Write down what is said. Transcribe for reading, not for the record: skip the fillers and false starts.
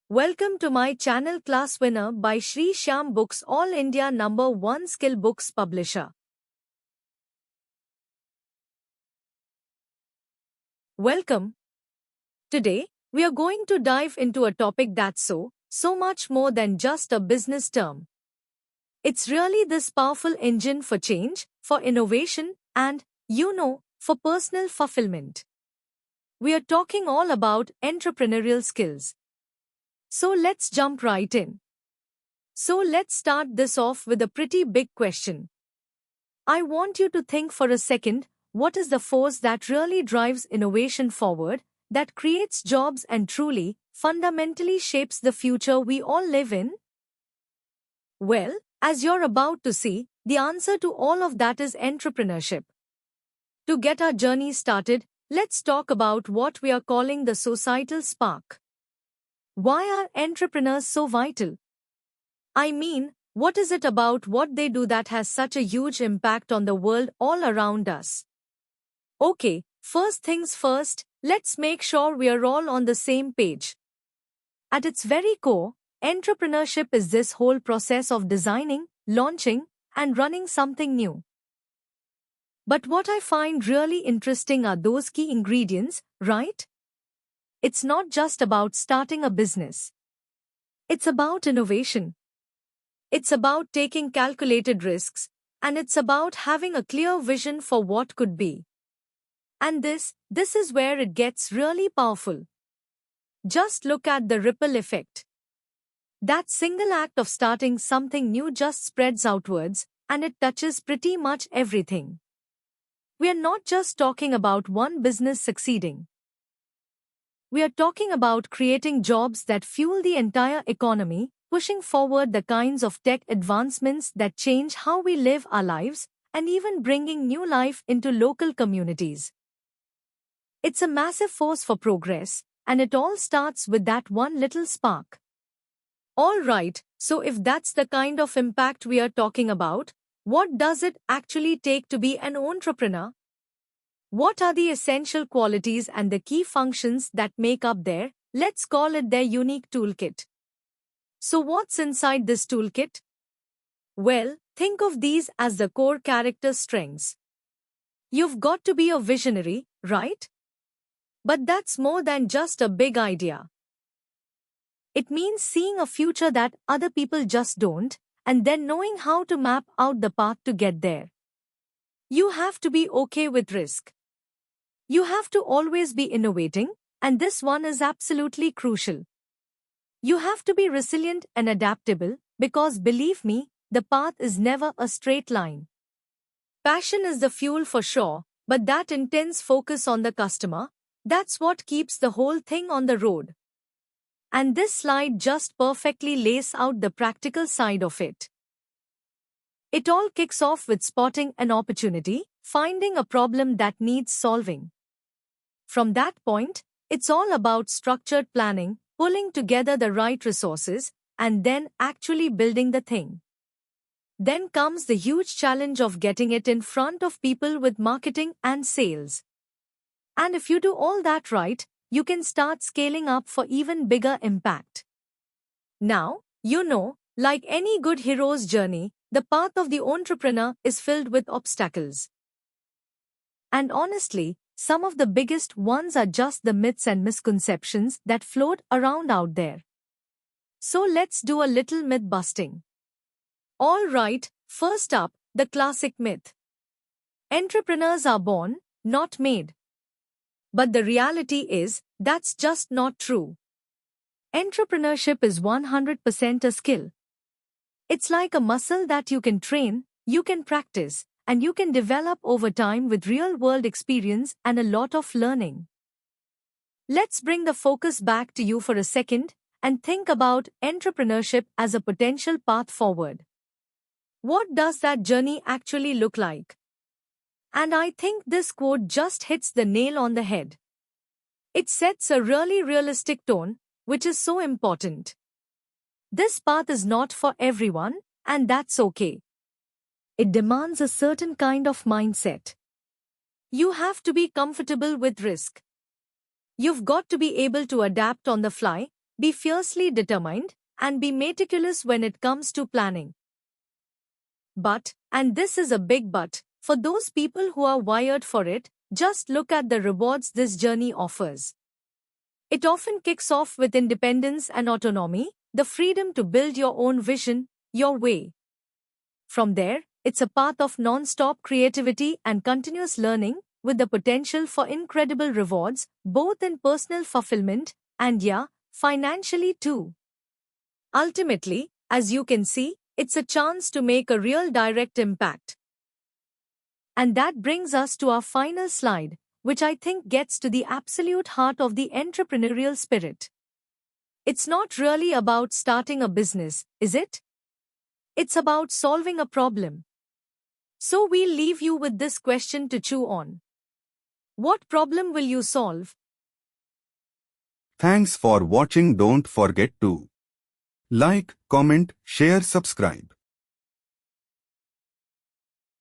Welcome to my channel Class Winner by Shri Shyam Books, All India #1 skill books publisher. Welcome. Today, we are going to dive into a topic that's so much more than just a business term. It's really this powerful engine for change, for innovation, and, for personal fulfillment. We are talking all about entrepreneurial skills. So let's jump right in. So let's start this off with a pretty big question. I want you to think for a second, what is the force that really drives innovation forward, that creates jobs and truly, fundamentally shapes the future we all live in? Well, as you're about to see, the answer to all of that is entrepreneurship. To get our journey started, let's talk about what we are calling the societal spark. Why are entrepreneurs so vital? I mean, what is it about what they do that has such a huge impact on the world all around us? Okay, first things first, let's make sure we are all on the same page. At its very core, entrepreneurship is this whole process of designing, launching, and running something new. But what I find really interesting are those key ingredients, right? It's not just about starting a business. It's about innovation. It's about taking calculated risks, and it's about having a clear vision for what could be. And this is where it gets really powerful. Just look at the ripple effect. That single act of starting something new just spreads outwards, and it touches pretty much everything. We are not just talking about one business succeeding. We are talking about creating jobs that fuel the entire economy, pushing forward the kinds of tech advancements that change how we live our lives, and even bringing new life into local communities. It's a massive force for progress, and it all starts with that one little spark. Alright, so if that's the kind of impact we are talking about, what does it actually take to be an entrepreneur? What are the essential qualities and the key functions that make up their, let's call it their unique toolkit? So what's inside this toolkit? Well, think of these as the core character strengths. You've got to be a visionary, right? But that's more than just a big idea. It means seeing a future that other people just don't, and then knowing how to map out the path to get there. You have to be okay with risk. You have to always be innovating, and this one is absolutely crucial. You have to be resilient and adaptable, because believe me, the path is never a straight line. Passion is the fuel for sure, but that intense focus on the customer, that's what keeps the whole thing on the road. And this slide just perfectly lays out the practical side of it. It all kicks off with spotting an opportunity, finding a problem that needs solving. From that point, it's all about structured planning, pulling together the right resources, and then actually building the thing. Then comes the huge challenge of getting it in front of people with marketing and sales. And if you do all that right, you can start scaling up for even bigger impact. Now, like any good hero's journey, the path of the entrepreneur is filled with obstacles. And honestly, some of the biggest ones are just the myths and misconceptions that float around out there. So let's do a little myth busting. Alright, first up, the classic myth. Entrepreneurs are born, not made. But the reality is, that's just not true. Entrepreneurship is 100% a skill. It's like a muscle that you can train, you can practice, and you can develop over time with real-world experience and a lot of learning. Let's bring the focus back to you for a second and think about entrepreneurship as a potential path forward. What does that journey actually look like? And I think this quote just hits the nail on the head. It sets a really realistic tone, which is so important. This path is not for everyone, and that's okay. It demands a certain kind of mindset. You have to be comfortable with risk. You've got to be able to adapt on the fly, be fiercely determined, and be meticulous when it comes to planning. But, and this is a big but, for those people who are wired for it, just look at the rewards this journey offers. It often kicks off with independence and autonomy, the freedom to build your own vision, your way. From there, it's a path of non-stop creativity and continuous learning, with the potential for incredible rewards, both in personal fulfillment and, yeah, financially too. Ultimately, as you can see, it's a chance to make a real direct impact. And that brings us to our final slide, which I think gets to the absolute heart of the entrepreneurial spirit. It's not really about starting a business, is it? It's about solving a problem. So we'll leave you with this question to chew on. What problem will you solve? Thanks for watching. Don't forget to like, comment, share, subscribe.